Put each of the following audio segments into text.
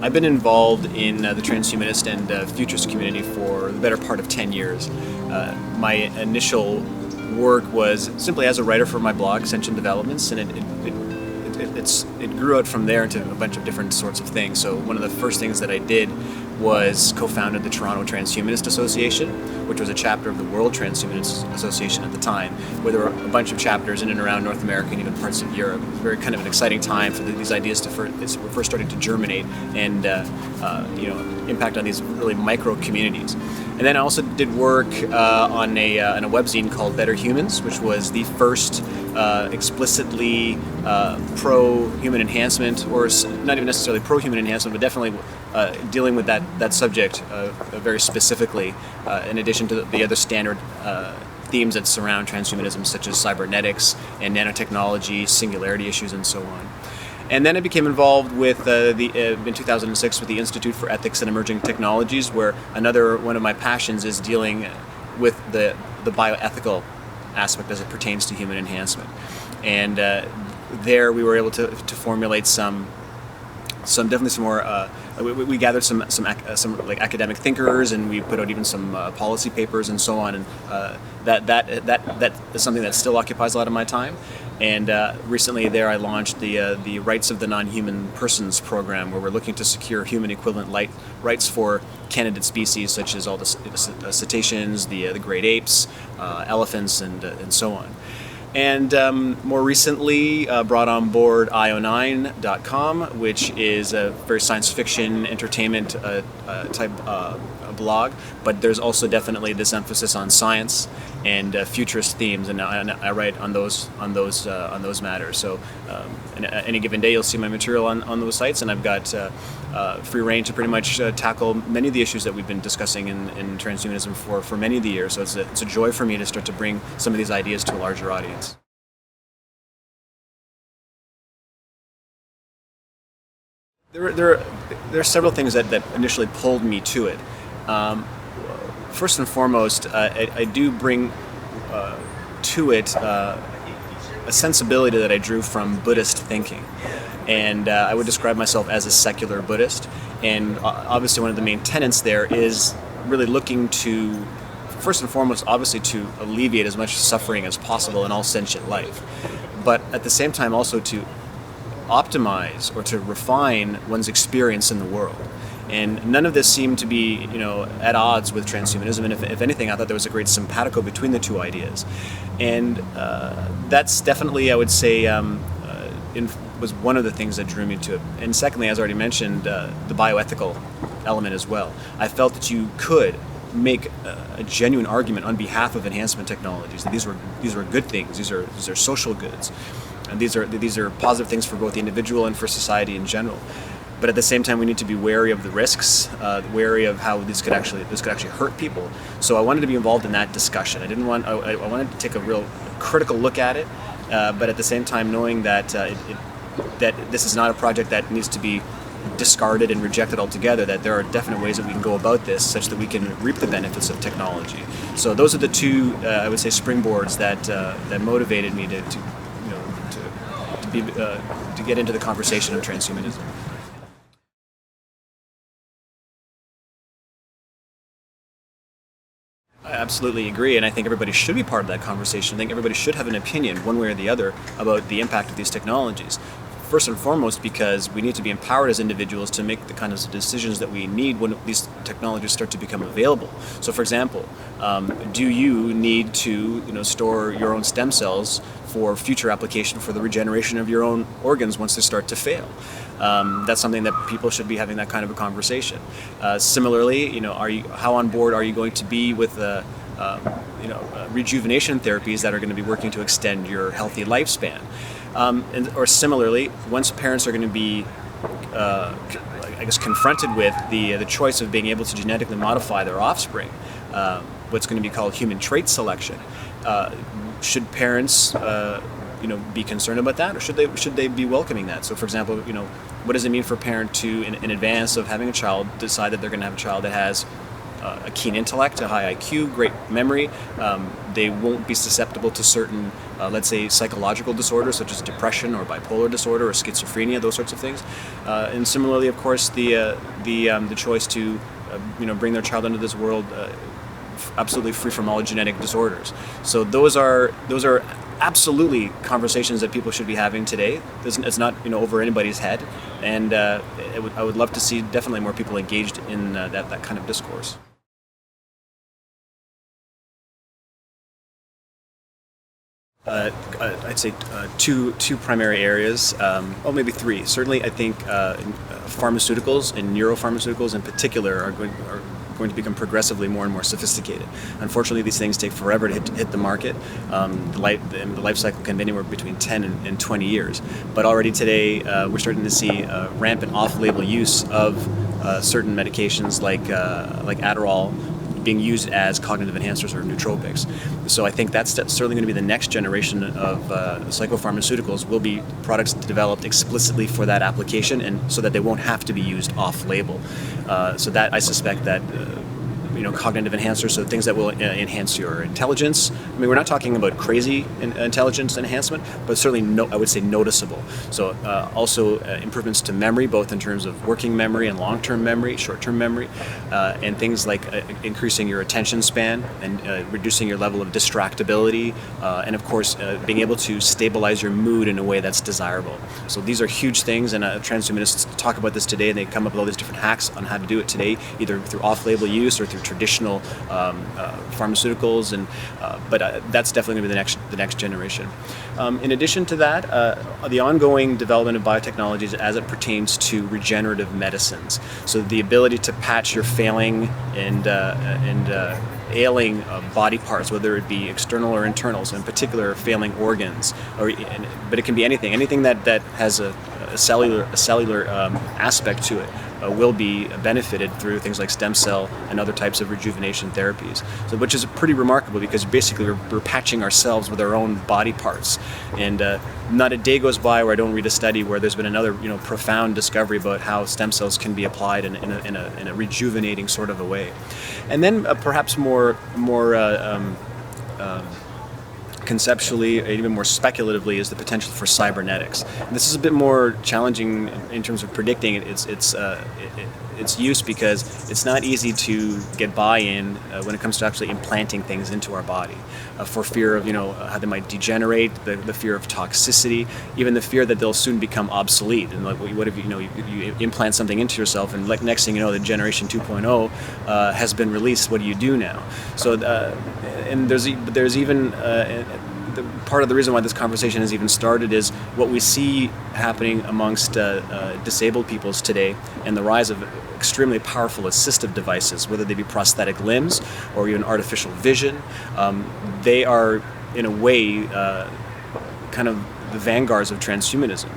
I've been involved in the transhumanist and futurist community for the better part of 10 years. My initial work was simply as a writer for my blog, Sentient Developments, and it grew out from there into a bunch of different sorts of things. So one of the first things that I did was co-founded the Toronto Transhumanist Association, which was a chapter of the World Transhumanist Association at the time, where there were a bunch of chapters in and around North America and even parts of Europe. It was very kind of an exciting time for these ideas to were first starting to germinate and impact on these really micro communities. And then I also did work on a webzine called Better Humans, which was the first explicitly pro-human enhancement, or not even necessarily pro-human enhancement, but definitely dealing with that subject very specifically, in addition to the other standard themes that surround transhumanism, such as cybernetics and nanotechnology, singularity issues, and so on. And then I became involved with in 2006 with the Institute for Ethics and Emerging Technologies, where another one of my passions is dealing with the bioethical aspect as it pertains to human enhancement. And there we were able to formulate some more. We gathered some like academic thinkers, and we put out even some policy papers and so on. And that is something that still occupies a lot of my time. And recently there I launched the Rights of the Non-Human Persons program, where we're looking to secure human equivalent rights for candidate species such as all the cetaceans, the great apes, elephants, and so on. And more recently brought on board io9.com, which is a very science fiction entertainment type blog, but there's also definitely this emphasis on science and futurist themes, and I write on those matters. So any given day you'll see my material on those sites, and I've got free reign to pretty much tackle many of the issues that we've been discussing in transhumanism for many of the years. So it's a joy for me to start to bring some of these ideas to a larger audience. There are several things that initially pulled me to it. First and foremost, I do bring to it a sensibility that I drew from Buddhist thinking. And I would describe myself as a secular Buddhist. And obviously one of the main tenets there is really looking to, first and foremost, obviously to alleviate as much suffering as possible in all sentient life. But at the same time also to optimize or to refine one's experience in the world. And none of this seemed to be, at odds with transhumanism. And if anything, I thought there was a great simpatico between the two ideas. And that's definitely, I would say, was one of the things that drew me to it. And secondly, as I already mentioned, the bioethical element as well. I felt that you could make a genuine argument on behalf of enhancement technologies that these were good things. These are social goods, and these are positive things for both the individual and for society in general. But at the same time, we need to be wary of the risks, wary of how this could actually hurt people. So I wanted to be involved in that discussion. I wanted to take a real critical look at it, but at the same time knowing that that this is not a project that needs to be discarded and rejected altogether. That there are definite ways that we can go about this, such that we can reap the benefits of technology. So those are the two, I would say, springboards that motivated me to get into the conversation of transhumanism. I absolutely agree, and I think everybody should be part of that conversation. I think everybody should have an opinion, one way or the other, about the impact of these technologies. First and foremost, because we need to be empowered as individuals to make the kind of decisions that we need when these technologies start to become available. So, for example, do you need to store your own stem cells for future application for the regeneration of your own organs once they start to fail? That's something that people should be having that kind of a conversation. Similarly, how on board are you going to be with rejuvenation therapies that are going to be working to extend your healthy lifespan? Or similarly, once parents are going to be, confronted with the choice of being able to genetically modify their offspring, what's going to be called human trait selection, should parents be concerned about that, or should they be welcoming that? So, for example, what does it mean for a parent to, in advance of having a child, decide that they're going to have a child that has a keen intellect, a high IQ, great memory. They won't be susceptible to certain, let's say, psychological disorders such as depression or bipolar disorder or schizophrenia, those sorts of things. And similarly, of course, the choice to bring their child into this world absolutely free from all genetic disorders. So those are absolutely conversations that people should be having today. It's not over anybody's head, and I would love to see definitely more people engaged in that kind of discourse. I'd say two primary areas, maybe three. Certainly, I think pharmaceuticals and neuropharmaceuticals in particular are going to become progressively more and more sophisticated. Unfortunately, these things take forever to hit the market. The life cycle can be anywhere between 10 and 20 years. But already today, we're starting to see rampant off-label use of certain medications like Adderall being used as cognitive enhancers or nootropics. So I think that's certainly going to be the next generation of psychopharmaceuticals will be products developed explicitly for that application, and so that they won't have to be used off-label. So that I suspect that cognitive enhancers, so things that will enhance your intelligence. I mean, we're not talking about crazy intelligence enhancement, but certainly I would say noticeable. So also improvements to memory, both in terms of working memory and long-term memory, short-term memory, and things like increasing your attention span and reducing your level of distractibility, and of course being able to stabilize your mood in a way that's desirable. So these are huge things, and transhumanists talk about this today, and they come up with all these different hacks on how to do it today, either through off-label use or through traditional pharmaceuticals, but that's definitely going to be the next generation. In addition to that, the ongoing development of biotechnologies as it pertains to regenerative medicines. So the ability to patch your failing and ailing body parts, whether it be external or internal, so in particular failing organs, but it can be anything that has a cellular aspect to it. Will be benefited through things like stem cell and other types of rejuvenation therapies. So, which is pretty remarkable, because basically we're patching ourselves with our own body parts. And not a day goes by where I don't read a study where there's been another profound discovery about how stem cells can be applied in a rejuvenating sort of a way. And then perhaps more conceptually, even more speculatively, is the potential for cybernetics. And this is a bit more challenging in terms of predicting its use, because it's not easy to get buy-in when it comes to actually implanting things into our body, for fear of how they might degenerate, the fear of toxicity, even the fear that they'll soon become obsolete. And like, what if you implant something into yourself, and like next thing you know, the generation 2.0 has been released? What do you do now? So and there's even part of the reason why this conversation has even started is what we see happening amongst disabled peoples today, and the rise of extremely powerful assistive devices, whether they be prosthetic limbs or even artificial vision. They are, in a way, kind of the vanguards of transhumanism.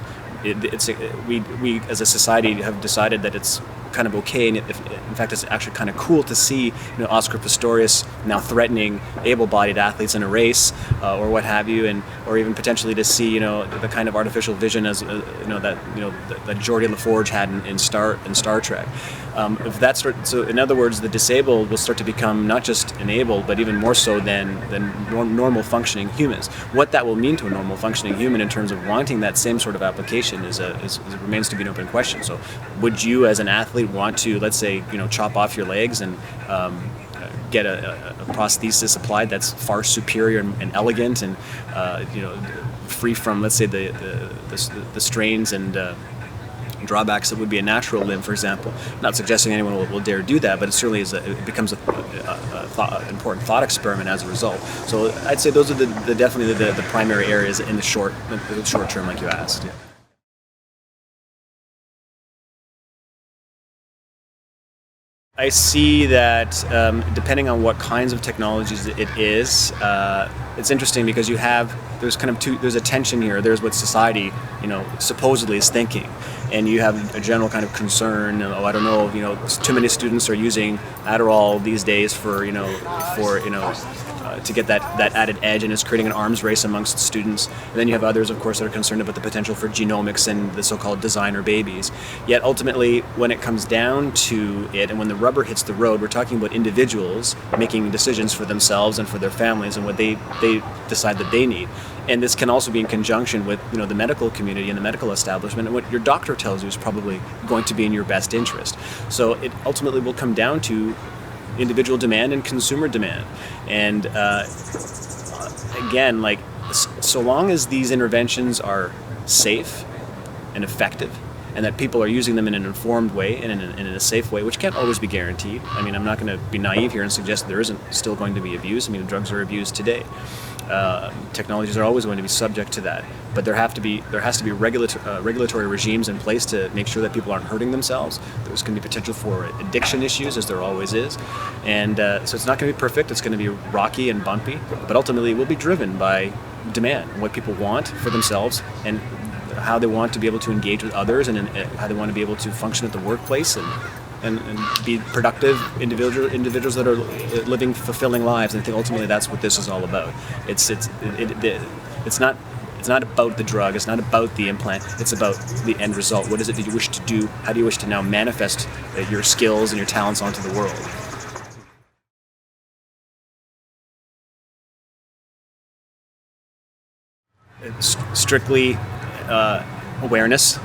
We as a society have decided that it's kind of okay, and in fact it's actually kind of cool to see Oscar Pistorius now threatening able-bodied athletes in a race or what have you, or even potentially to see the kind of artificial vision as that Geordi LaForge had in Star Trek. If that's so, in other words, the disabled will start to become not just enabled, but even more so than normal functioning humans. What that will mean to a normal functioning human in terms of wanting that same sort of application remains to be an open question. So, would you, as an athlete, want to, let's say, chop off your legs and get a prosthesis applied that's far superior and elegant and free from, let's say, the strains and drawbacks that would be a natural limb, for example? Not suggesting anyone will dare do that, but it certainly it becomes an important thought experiment as a result. So I'd say those are definitely the primary areas in the short term, like you asked. Yeah. I see that depending on what kinds of technologies it is, it's interesting because there's a tension here. There's what society, supposedly is thinking, and you have a general kind of concern. I don't know, too many students are using Adderall these days for to get that added edge, and it's creating an arms race amongst students. And then you have others, of course, that are concerned about the potential for genomics and the so-called designer babies. Yet ultimately, when it comes down to it, and when the rubber hits the road, we're talking about individuals making decisions for themselves and for their families and what they decide that they need. And this can also be in conjunction with, you know, the medical community and the medical establishment, and what your doctor tells you is probably going to be in your best interest. So it ultimately will come down to individual demand and consumer demand. And again, like, so long as these interventions are safe and effective, and that people are using them in an informed way and in a safe way, which can't always be guaranteed. I mean, I'm not going to be naive here and suggest there isn't still going to be abuse. I mean, drugs are abused today. Technologies are always going to be subject to that, but there has to be regulatory regimes in place to make sure that people aren't hurting themselves. There's going to be potential for addiction issues, as there always is, and so it's not going to be perfect. It's going to be rocky and bumpy, but ultimately it will be driven by demand and what people want for themselves, and how they want to be able to engage with others, and how they want to be able to function at the workplace, and be productive individuals that are living fulfilling lives. And I think ultimately that's what this is all about. It's not about the drug. It's not about the implant. It's about the end result. What is it that you wish to do? How do you wish to now manifest your skills and your talents onto the world? It's strictly awareness.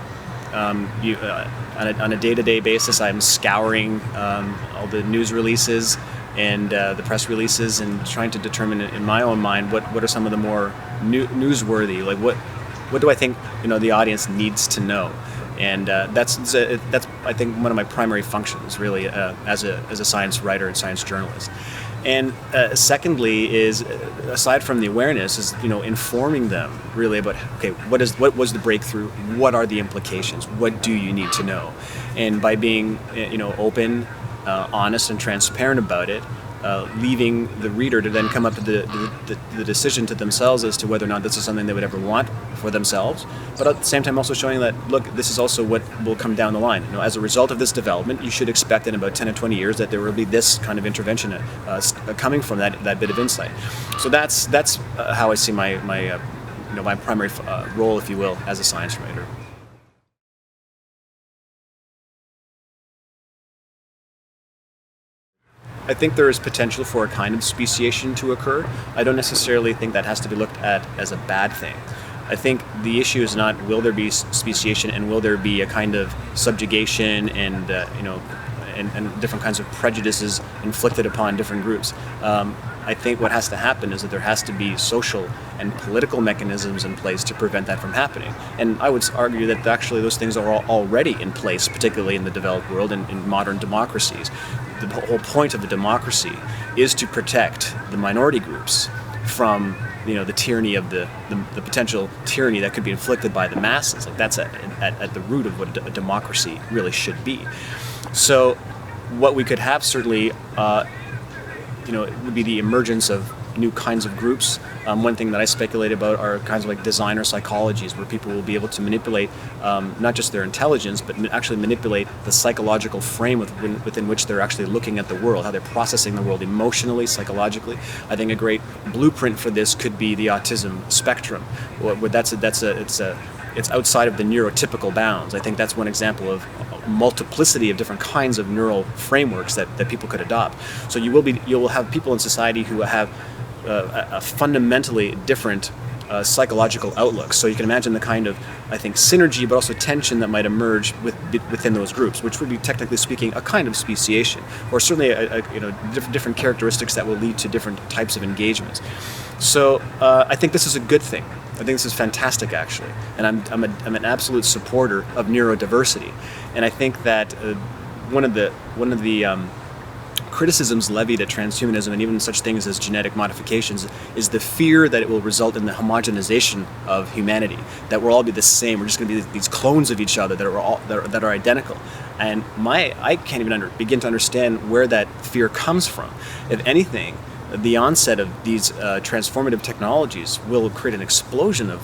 On a day-to-day basis, I'm scouring all the news releases and the press releases, and trying to determine in my own mind what are some of the more newsworthy, like what do I think, you know, the audience needs to know. And that's I think one of my primary functions, really, as a science writer and science journalist. And secondly is, aside from the awareness, is, you know, informing them really about, okay, what was the breakthrough? What are the implications? What do you need to know? And by being, you know, open, honest, and transparent about it, leaving the reader to then come up with the decision to themselves as to whether or not this is something they would ever want for themselves, but at the same time also showing that, look, this is also what will come down the line. You know, as a result of this development, you should expect in about 10 to 20 years that there will be this kind of intervention coming from that bit of insight. So that's how I see my primary role, if you will, as a science writer. I think there is potential for a kind of speciation to occur. I don't necessarily think that has to be looked at as a bad thing. I think the issue is not will there be speciation and will there be a kind of subjugation and and different kinds of prejudices inflicted upon different groups. I think what has to happen is that there has to be social and political mechanisms in place to prevent that from happening. And I would argue that actually those things are already in place, particularly in the developed world and in modern democracies. The whole point of the democracy is to protect the minority groups from, you know, the tyranny of the potential tyranny that could be inflicted by the masses. Like, that's at the root of what a democracy really should be. So what we could have certainly, it would be the emergence of new kinds of groups. One thing that I speculate about are kinds of like designer psychologies, where people will be able to manipulate not just their intelligence, but actually manipulate the psychological frame within which they're actually looking at the world, how they're processing the world emotionally, psychologically. I think a great blueprint for this could be the autism spectrum. It's outside of the neurotypical bounds. I think that's one example of a multiplicity of different kinds of neural frameworks that people could adopt. So you will have people in society who have a fundamentally different psychological outlook. So you can imagine the kind of, I think, synergy but also tension that might emerge within those groups, which would be, technically speaking, a kind of speciation, or certainly different characteristics that will lead to different types of engagements. So I think this is a good thing. I think this is fantastic, actually, and I'm an absolute supporter of neurodiversity, and I think that one of the criticisms levied at transhumanism and even such things as genetic modifications is the fear that it will result in the homogenization of humanity, that we'll all be the same. We're just going to be these clones of each other that are identical. And I can't even begin to understand where that fear comes from. If anything, the onset of these transformative technologies will create an explosion of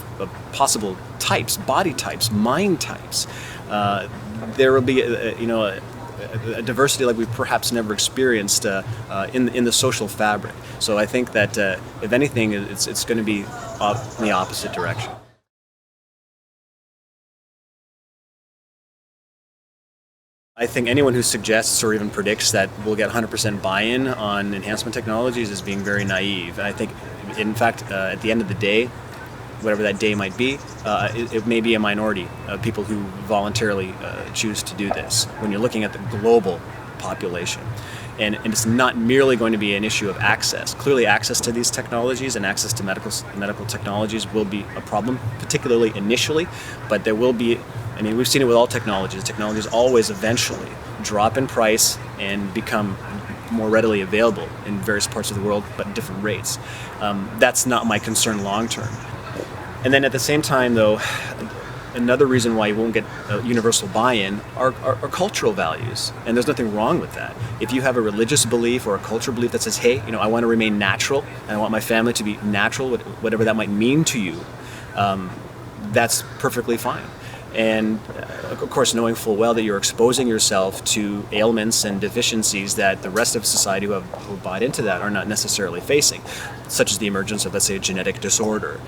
possible types, body types, mind types. There will be, a diversity like we've perhaps never experienced in the social fabric. So I think that if anything, it's going to be in the opposite direction. I think anyone who suggests or even predicts that we'll get 100% buy-in on enhancement technologies is being very naive. And I think, in fact, at the end of the day, whatever that day might be, it may be a minority of people who voluntarily choose to do this when you're looking at the global population. And it's not merely going to be an issue of access. Clearly, access to these technologies and access to medical technologies will be a problem, particularly initially, but there will be, I mean, we've seen it with all technologies. Technologies always eventually drop in price and become more readily available in various parts of the world, but at different rates. That's not my concern long term. And then at the same time, though, another reason why you won't get universal buy-in are cultural values, and there's nothing wrong with that. If you have a religious belief or a cultural belief that says, hey, I want to remain natural, and I want my family to be natural, whatever that might mean to you, that's perfectly fine. And of course, knowing full well that you're exposing yourself to ailments and deficiencies that the rest of society who bought into that are not necessarily facing, such as the emergence of, let's say, a genetic disorder,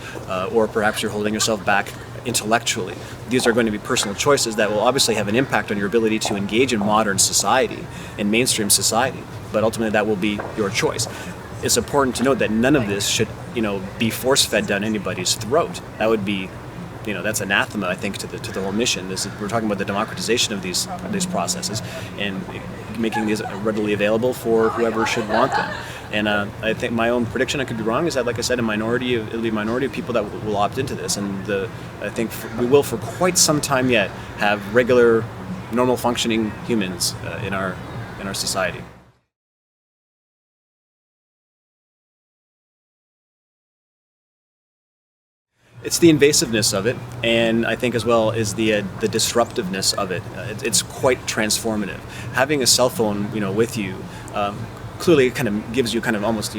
or perhaps you're holding yourself back intellectually. These are going to be personal choices that will obviously have an impact on your ability to engage in modern society and mainstream society, but ultimately that will be your choice. It's important to note that none of this should, be force-fed down anybody's throat. That would be, that's anathema, I think, to the whole mission. We're talking about the democratization of these processes and making these readily available for whoever should want them. And I think my own prediction, I could be wrong, is that, like I said, it'll be a minority of people that will opt into this, and I think we will for quite some time yet have regular, normal functioning humans in our society. It's the invasiveness of it, and I think as well is the disruptiveness of it. It's quite transformative. Having a cell phone, with you, clearly kind of gives you kind of almost,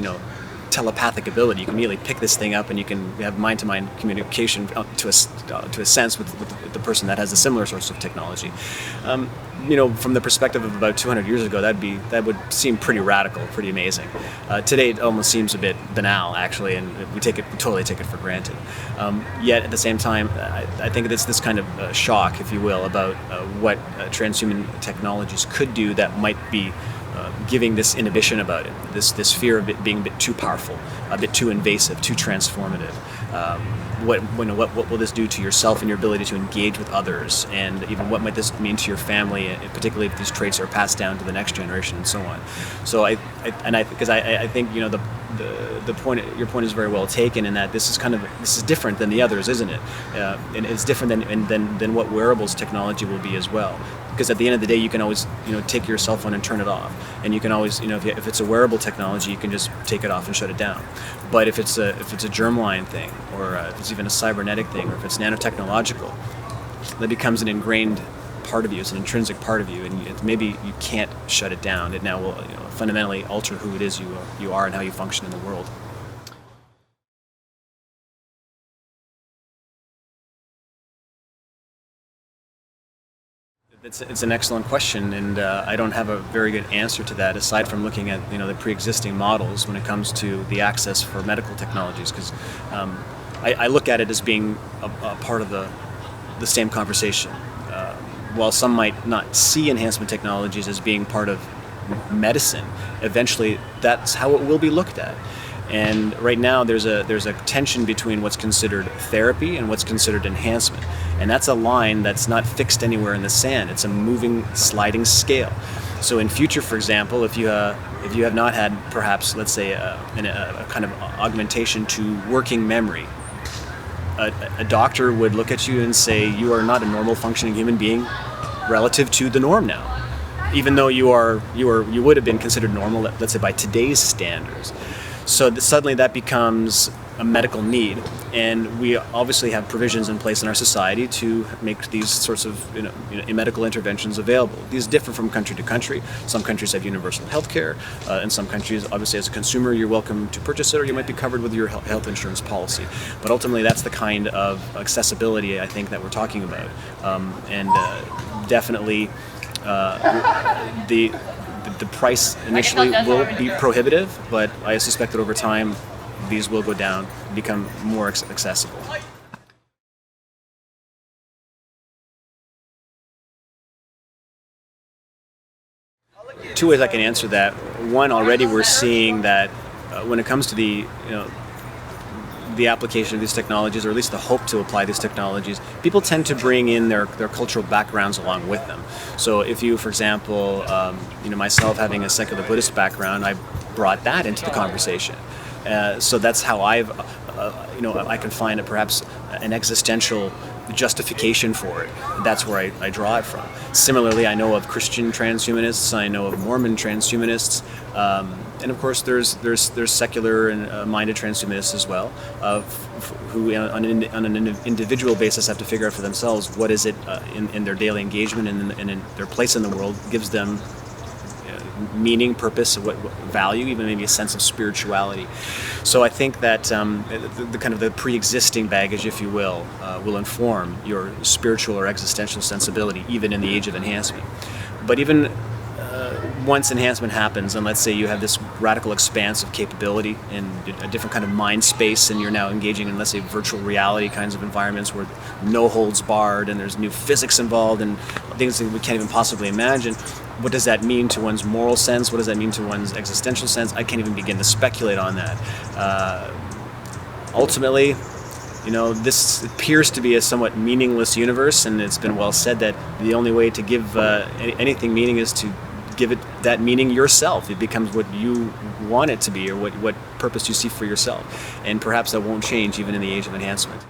telepathic ability. You can immediately pick this thing up, and you can have mind-to-mind communication to a sense with the person that has a similar source of technology. From the perspective of about 200 years ago, that would seem pretty radical, pretty amazing. Today, it almost seems a bit banal, actually, and we totally take it for granted. Yet at the same time, I think it's this kind of shock, if you will, about what transhuman technologies could do that might be giving this inhibition about it, this fear of it being a bit too powerful, a bit too invasive, too transformative. What will this do to yourself and your ability to engage with others, and even what might this mean to your family, particularly if these traits are passed down to the next generation and so on. So I think the point, your point is very well taken in that this is different than the others, isn't it? And it's different than what wearables technology will be as well. Because at the end of the day, you can always, take your cell phone and turn it off, and you can always, if it's a wearable technology, you can just take it off and shut it down. But if it's a germline thing, or if it's even a cybernetic thing, or if it's nanotechnological, that becomes an ingrained part of you. It's an intrinsic part of you, and maybe you can't shut it down. It now will, fundamentally alter who it is you are and how you function in the world. It's an excellent question, and I don't have a very good answer to that, aside from looking at the pre-existing models when it comes to the access for medical technologies, because I look at it as being a part of the same conversation. While some might not see enhancement technologies as being part of medicine, eventually that's how it will be looked at. And right now there's a tension between what's considered therapy and what's considered enhancement. And that's a line that's not fixed anywhere in the sand. It's a moving, sliding scale. So in future, for example, if you have not had perhaps, let's say, a kind of augmentation to working memory, a doctor would look at you and say you are not a normal functioning human being relative to the norm now, even though you would have been considered normal, let's say, by today's standards. So suddenly that becomes a medical need, and we obviously have provisions in place in our society to make these sorts of medical interventions available. These differ from country to country. Some countries have universal health care. In some countries, obviously, as a consumer, you're welcome to purchase it, or you might be covered with your health insurance policy. But ultimately, that's the kind of accessibility, I think, that we're talking about. And definitely the price initially will be prohibitive, but I suspect that over time these will go down, become more accessible. Two ways I can answer that. One, already we're seeing that when it comes to the application of these technologies, or at least the hope to apply these technologies, people tend to bring in their cultural backgrounds along with them. So if you, for example, myself having a secular Buddhist background, I brought that into the conversation. So that's how I can find perhaps an existential justification for it. That's where I draw it from. Similarly, I know of Christian transhumanists, I know of Mormon transhumanists, and of course there's secular and minded transhumanists as well, who on an individual basis have to figure out for themselves what is it in their daily engagement and in their place in the world gives them meaning, purpose, what value, even maybe a sense of spirituality. So I think that the kind of the pre-existing baggage, if you will inform your spiritual or existential sensibility, even in the age of enhancement. But even once enhancement happens, and let's say you have this radical expanse of capability and a different kind of mind space, and you're now engaging in, let's say, virtual reality kinds of environments where no holds barred and there's new physics involved and things that we can't even possibly imagine. What does that mean to one's moral sense? What does that mean to one's existential sense? I can't even begin to speculate on that. Ultimately, this appears to be a somewhat meaningless universe, and it's been well said that the only way to give anything meaning is to give it that meaning yourself. It becomes what you want it to be, or what purpose you see for yourself. And perhaps that won't change even in the age of enhancement.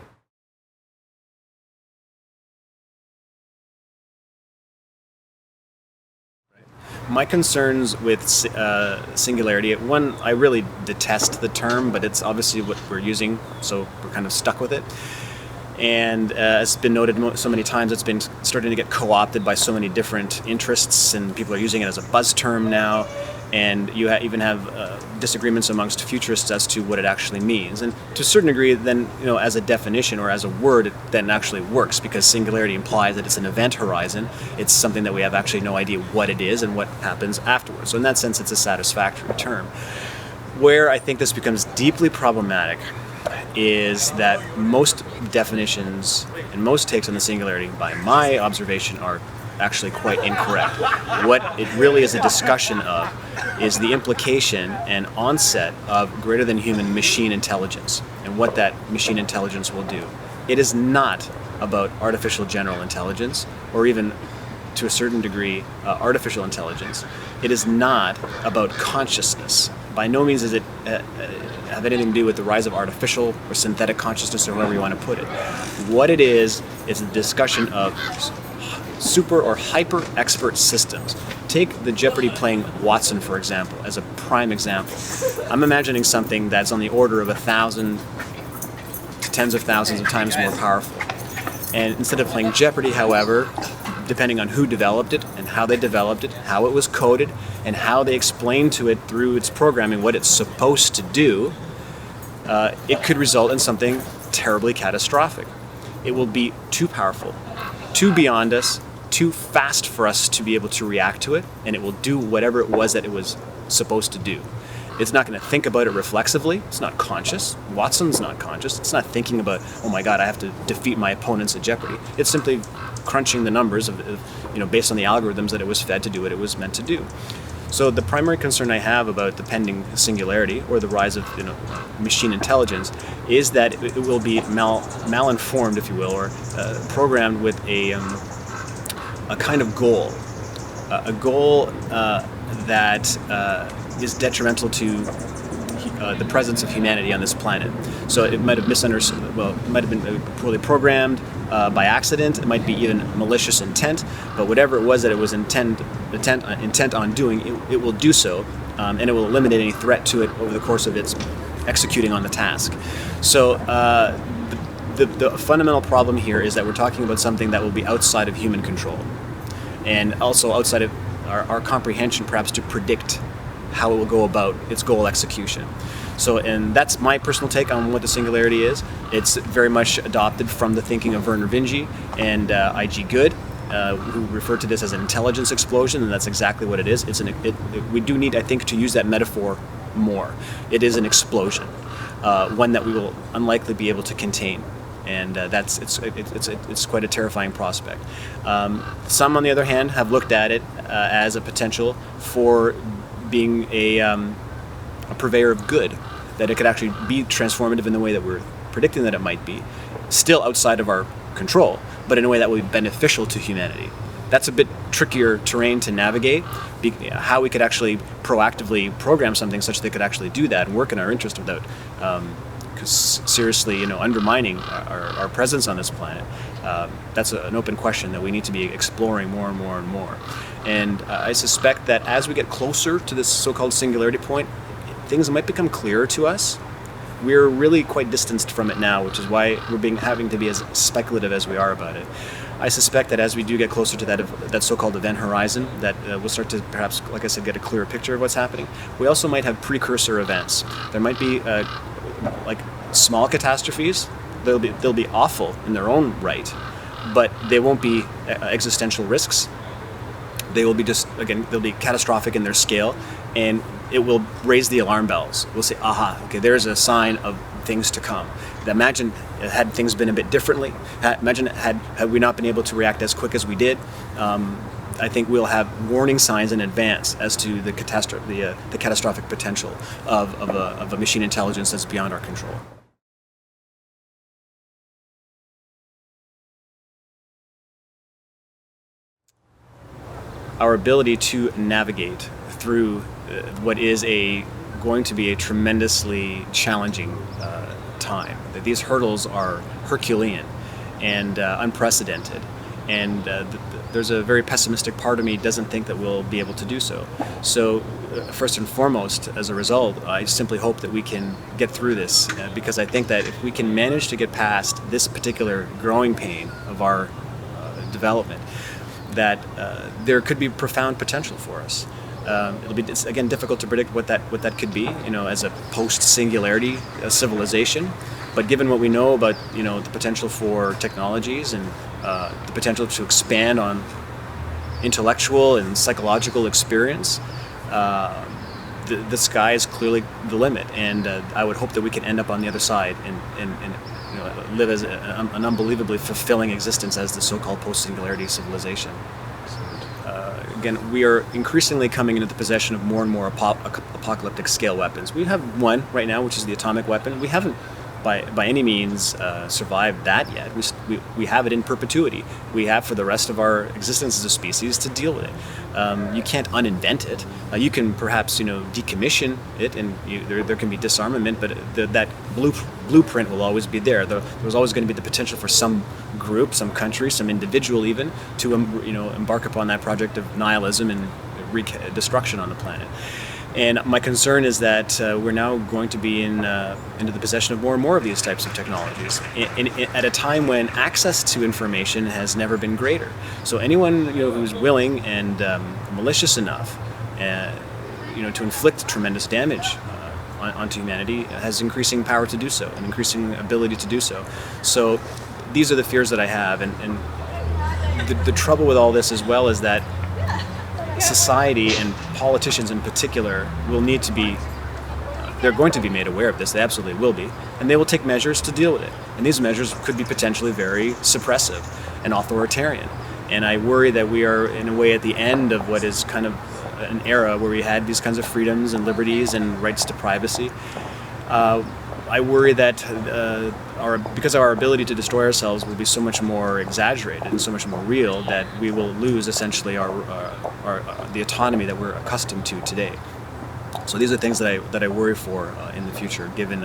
My concerns with singularity, one, I really detest the term, but it's obviously what we're using, so we're kind of stuck with it. And as it's been noted so many times, it's been starting to get co-opted by so many different interests, and people are using it as a buzz term now. And you even have disagreements amongst futurists as to what it actually means. And to a certain degree, then, as a definition or as a word, it then actually works, because singularity implies that it's an event horizon. It's something that we have actually no idea what it is and what happens afterwards. So in that sense, it's a satisfactory term. Where I think this becomes deeply problematic is that most definitions and most takes on the singularity, by my observation, are actually quite incorrect. What it really is a discussion of is the implication and onset of greater than human machine intelligence and what that machine intelligence will do. It is not about artificial general intelligence, or even to a certain degree artificial intelligence. It is not about consciousness. By no means does it have anything to do with the rise of artificial or synthetic consciousness, or however you want to put it. What it is a discussion of super or hyper expert systems. Take the Jeopardy playing Watson, for example, as a prime example. I'm imagining something that's on the order of 1,000 to tens of thousands of times more powerful. And instead of playing Jeopardy, however, depending on who developed it and how they developed it, how it was coded, and how they explained to it through its programming what it's supposed to do, it could result in something terribly catastrophic. It will be too powerful, too beyond us, too fast for us to be able to react to it, and it will do whatever it was that it was supposed to do. It's not going to think about it reflexively. It's not conscious. Watson's not conscious. It's not thinking about, oh my God, I have to defeat my opponents at Jeopardy. It's simply crunching the numbers based on the algorithms that it was fed to do what it was meant to do. So the primary concern I have about the pending singularity, or the rise of machine intelligence, is that it will be malinformed, if you will, or programmed with a kind of goal, a goal that is detrimental to the presence of humanity on this planet. So it might have misunderstood. Well, it might have been poorly programmed by accident. It might be even malicious intent. But whatever it was that it was intent on doing, it will do so, and it will eliminate any threat to it over the course of its executing on the task. So the fundamental problem here is that we're talking about something that will be outside of human control, and also outside of our comprehension, perhaps, to predict how it will go about its goal execution. So, and that's my personal take on what the singularity is. It's very much adopted from the thinking of Vernor Vinge and I.G. Good, who refer to this as an intelligence explosion, and that's exactly what it is. We do need, I think, to use that metaphor more. It is an explosion, one that we will unlikely be able to contain, and it's quite a terrifying prospect. Some, on the other hand, have looked at it as a potential for being a purveyor of good, that it could actually be transformative in the way that we're predicting that it might be, still outside of our control, but in a way that will be beneficial to humanity. That's a bit trickier terrain to navigate, how we could actually proactively program something such that it could actually do that and work in our interest without seriously undermining our presence on this planet. That's an open question that we need to be exploring more and more and more. And I suspect that as we get closer to this so-called singularity point, things might become clearer to us. We're really quite distanced from it now, which is why we're having to be as speculative as we are about it. I suspect that as we do get closer to that so-called event horizon, that we'll start to perhaps, like I said, get a clearer picture of what's happening. We also might have precursor events. There might be like small catastrophes. They'll be awful in their own right, but they won't be existential risks. They will be they'll be catastrophic in their scale, and it will raise the alarm bells. We'll say, aha, okay, there's a sign of things to come. Imagine had things been a bit differently. Imagine had we not been able to react as quick as we did. I think we'll have warning signs in advance as to the catastrophic potential of a machine intelligence that's beyond our control. Our ability to navigate through what is going to be a tremendously challenging time. These hurdles are Herculean and unprecedented, and there's a very pessimistic part of me doesn't think that we'll be able to do so. So first and foremost, as a result, I simply hope that we can get through this, because I think that if we can manage to get past this particular growing pain of our development, that there could be profound potential for us. It'll be, again, difficult to predict what that could be, as a post-singularity civilization. But given what we know about, the potential for technologies and the potential to expand on intellectual and psychological experience, the sky is clearly the limit. And I would hope that we can end up on the other side and live as an unbelievably fulfilling existence as the so-called post-singularity civilization. Again, we are increasingly coming into the possession of more and more apocalyptic scale weapons. We have one right now, which is the atomic weapon. We haven't, by any means, survived that yet. We have it in perpetuity. We have for the rest of our existence as a species to deal with it. You can't uninvent it. You can perhaps, decommission it, and there can be disarmament, but that blueprint will always be there. There's always going to be the potential for some group, some country, some individual even, to embark upon that project of nihilism and destruction on the planet. And my concern is that we're now going to be into the possession of more and more of these types of technologies at a time when access to information has never been greater. So anyone who's willing and malicious enough to inflict tremendous damage onto humanity has increasing power to do so, and increasing ability to do so. So these are the fears that I have, and the trouble with all this as well is that society and politicians in particular will need to be, they're going to be made aware of this, they absolutely will be, and they will take measures to deal with it. And these measures could be potentially very suppressive and authoritarian. And I worry that we are in a way at the end of what is kind of an era where we had these kinds of freedoms and liberties and rights to privacy. I worry that because our ability to destroy ourselves will be so much more exaggerated and so much more real, that we will lose essentially the autonomy that we're accustomed to today. So these are things that I worry for in the future, given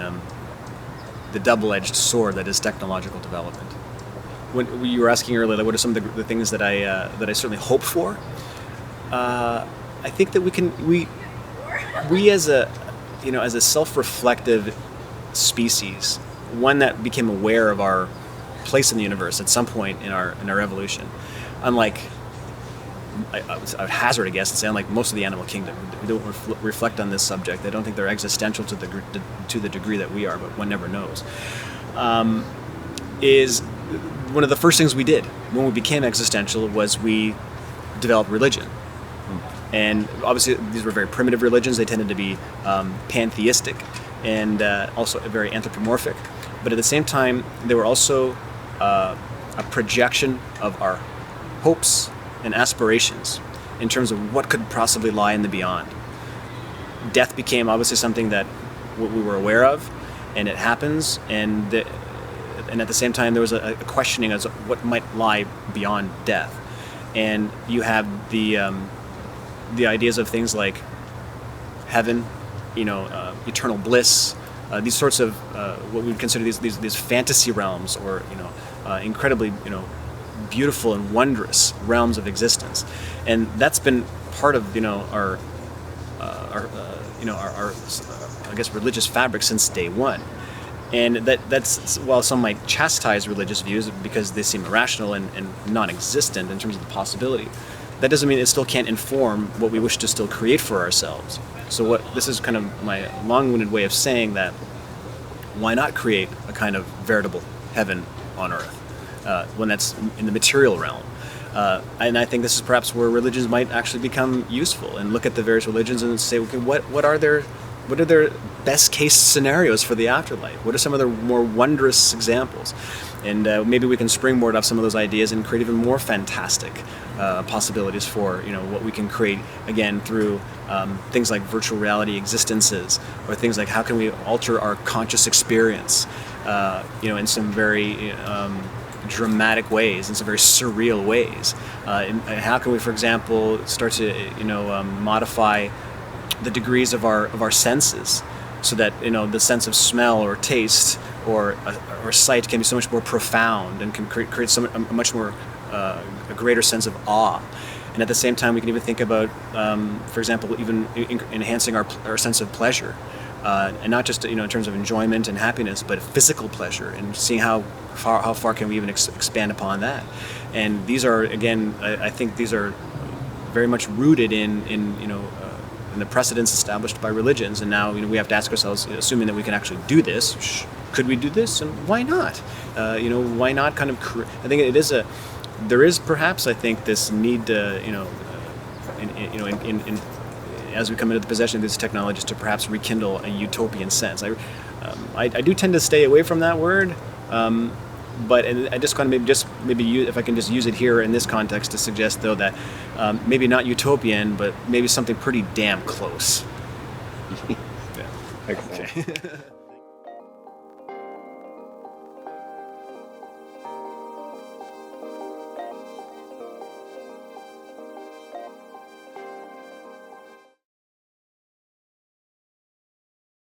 the double-edged sword that is technological development. When you were asking earlier, what are some of the things that I certainly hope for? I think that we as a self-reflective species, one that became aware of our place in the universe at some point in our evolution, unlike, I would hazard a guess and say, unlike most of the animal kingdom, who don't reflect on this subject. I don't think they're existential to the degree that we are, but one never knows. Is one of the first things we did when we became existential was we developed religion. And obviously these were very primitive religions. They tended to be pantheistic and also very anthropomorphic. But at the same time, they were also a projection of our hopes and aspirations in terms of what could possibly lie in the beyond. Death became obviously something that we were aware of, and it happens, and at the same time there was a questioning as to what might lie beyond death. And you have the ideas of things like heaven, eternal bliss, these sorts of what we would consider these fantasy realms, or incredibly beautiful and wondrous realms of existence. And that's been part of our I guess religious fabric since day one. And that's while some might chastise religious views because they seem irrational and non-existent in terms of the possibility, that doesn't mean it still can't inform what we wish to still create for ourselves. So this is kind of my long-winded way of saying that why not create a kind of veritable heaven on earth, when that's in the material realm? And I think this is perhaps where religions might actually become useful, and look at the various religions and say, okay, what are their best case scenarios for the afterlife? What are some of their more wondrous examples? And maybe we can springboard off some of those ideas and create even more fantastic possibilities for what we can create again through things like virtual reality existences, or things like how can we alter our conscious experience in some very dramatic ways, in some very surreal ways. And how can we, for example, start to modify the degrees of our senses, so that the sense of smell or taste or sight can be so much more profound and can create a much more a greater sense of awe. And at the same time, we can even think about, for example, even enhancing our sense of pleasure, and not just in terms of enjoyment and happiness, but physical pleasure, and seeing how far can we even expand upon that. And these are, again, I think these are very much rooted in the precedents established by religions. And now we have to ask ourselves, assuming that we can actually do this, could we do this, and why not? Why not kind of? I think there is perhaps, I think, this need to as we come into the possession of these technologies, to perhaps rekindle a utopian sense. I do tend to stay away from that word, but I just kind of maybe if I can just use it here in this context to suggest, though, that maybe not utopian, but maybe something pretty damn close. Yeah. Okay.